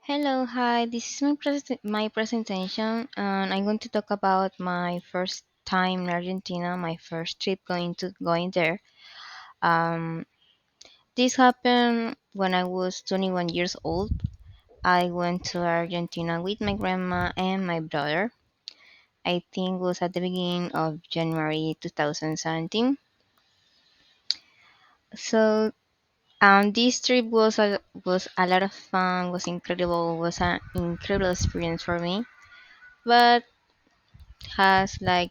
Hello, hi. This is my presentation, and I'm going to talk about my first time in Argentina, my first trip going there. Um, this happened when I was 21 years old. I went to Argentina with my grandma and my brother. I think it was at the beginning of January 2017. So, this trip was a lot of fun. Was incredible. Was an incredible experience for me, but has like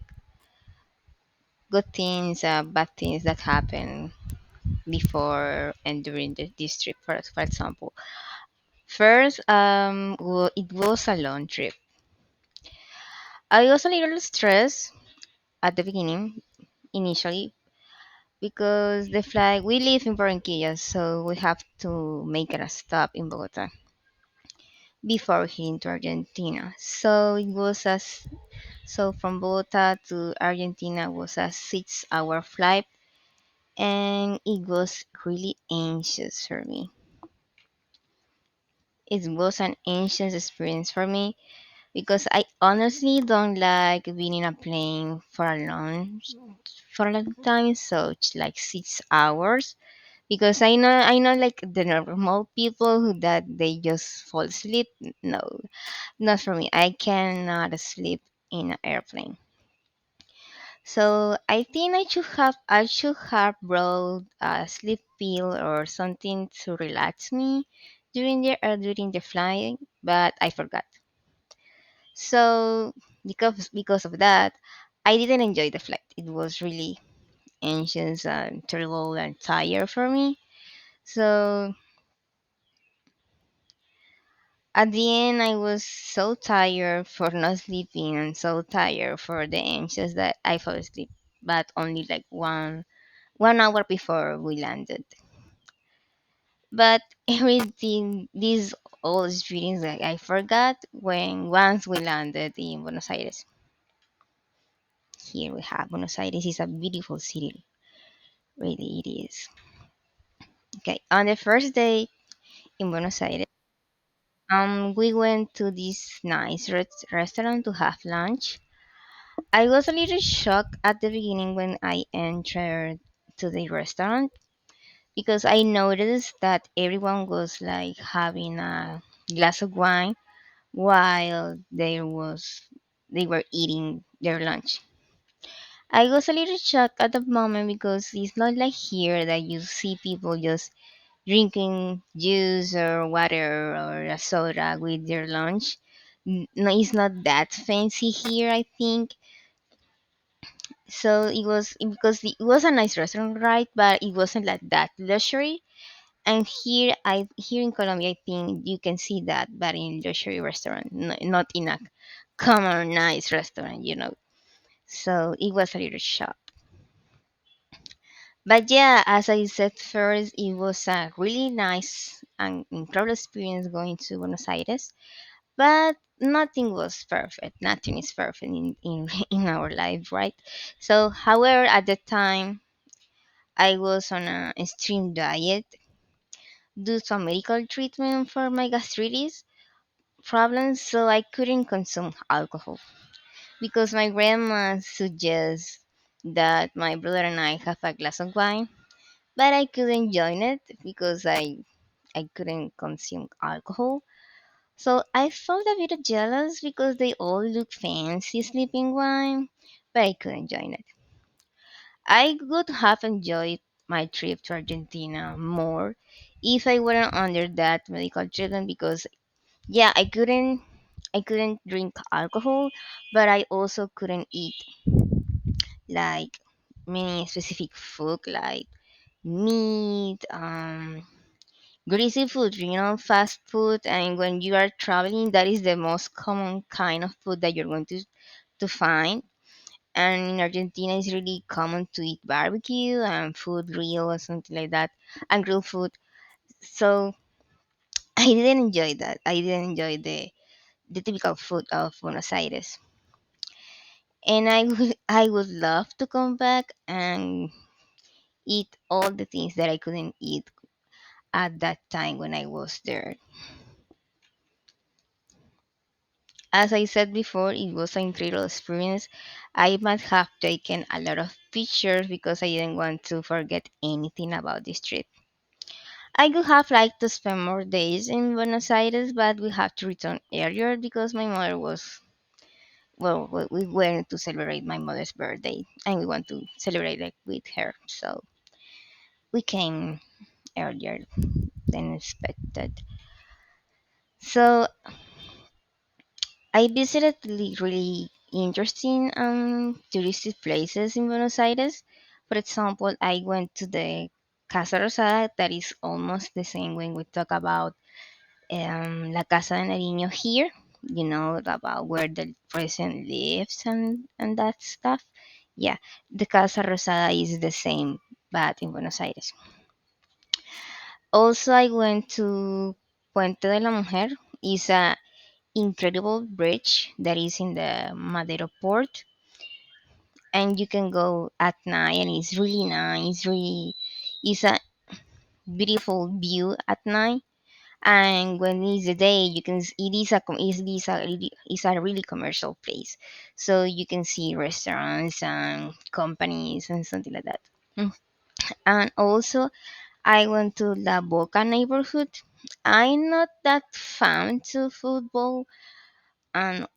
good things, bad things that happen before and during this trip. For example, first, it was a long trip. I was a little stressed at the beginning, initially, because the flight we live in Barranquilla, so we have to make a stop in Bogota before heading to Argentina. So from Bogota to Argentina was a 6 hour flight, and it was really anxious for me. It was an anxious experience for me because I honestly don't like being in a plane for a long time, so it's like 6 hours. Because I know like the normal people that they just fall asleep. No, not for me. I cannot sleep in an airplane. So I think I should have brought a sleep pill or something to relax me during the flying, but I forgot. So because of that, I didn't enjoy the flight. It was really anxious and terrible and tired for me. So at the end, I was so tired for not sleeping and so tired for the anxious that I fell asleep, but only like one hour before we landed. But everything, this all experience that I forgot when once we landed in Buenos Aires. Here we have Buenos Aires is a beautiful city, really it is. Okay, on the first day in Buenos Aires, we went to this nice restaurant to have lunch. I was a little shocked at the beginning when I entered to the restaurant because I noticed that everyone was like having a glass of wine while they were eating their lunch. I was a little shocked at the moment because it's not like here that you see people just drinking juice or water or a soda with their lunch. No, it's not that fancy here, I think. So it was because it was a nice restaurant, right? But it wasn't like that luxury. And here in Colombia, I think you can see that, but in luxury restaurant, not in a common nice restaurant. So it was a little shock. But yeah, as I said first, it was a really nice and incredible experience going to Buenos Aires. But nothing was perfect. Nothing is perfect in our life, right? So, however, at the time, I was on a extreme diet due to a medical treatment for my gastritis problems, so I couldn't consume alcohol because my grandma suggests that my brother and I have a glass of wine, but I couldn't join it because I couldn't consume alcohol. So I felt a bit jealous because they all look fancy sleeping wine, but I couldn't join it. I would have enjoyed my trip to Argentina more if I weren't under that medical treatment because yeah, I couldn't drink alcohol, but I also couldn't eat like many specific food like meat, greasy food, fast food. And when you are traveling, that is the most common kind of food that you're going to find. And in Argentina, it's really common to eat barbecue and food grill or something like that, and grilled food. So I didn't enjoy that. I didn't enjoy the typical food of Buenos Aires. And I would love to come back and eat all the things that I couldn't eat at that time when I was there. As I said before, it was an incredible experience. I might have taken a lot of pictures because I didn't want to forget anything about this trip. I would have liked to spend more days in Buenos Aires, but we had to return earlier because my mother was, well, we went to celebrate my mother's birthday and we want to celebrate it with her. So we came earlier than expected. So I visited really interesting touristic places in Buenos Aires. For example, I went to the Casa Rosada, that is almost the same when we talk about La Casa de Nariño here, you know, about where the president lives and that stuff. Yeah, the Casa Rosada is the same, but in Buenos Aires. Also, I went to Puente de la Mujer. It's a incredible bridge that is in the Madero port, and you can go at night, and it's really nice. Really, it's a beautiful view at night. And when it's the day, you can it is it's a really commercial place, so you can see restaurants and companies and something like that. Mm. And also, I went to La Boca neighborhood. I'm not that fan to football, and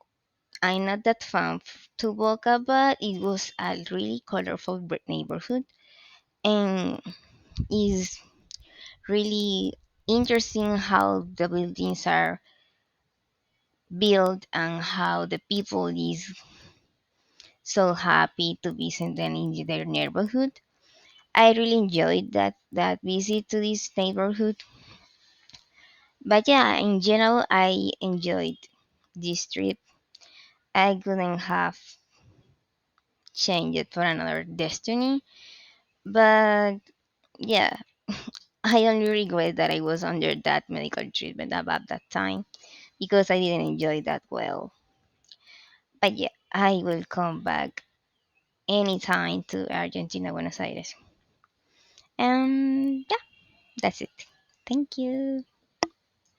I'm not that fan to Boca, but it was a really colorful neighborhood, and is really interesting how the buildings are built and how the people is so happy to visit them in their neighborhood. I really enjoyed that visit to this neighborhood. But yeah, in general, I enjoyed this trip. I couldn't have changed it for another destiny. But yeah, I only regret that I was under that medical treatment about that time because I didn't enjoy that well. But yeah, I will come back anytime to Argentina, Buenos Aires. And yeah, that's it. Thank you.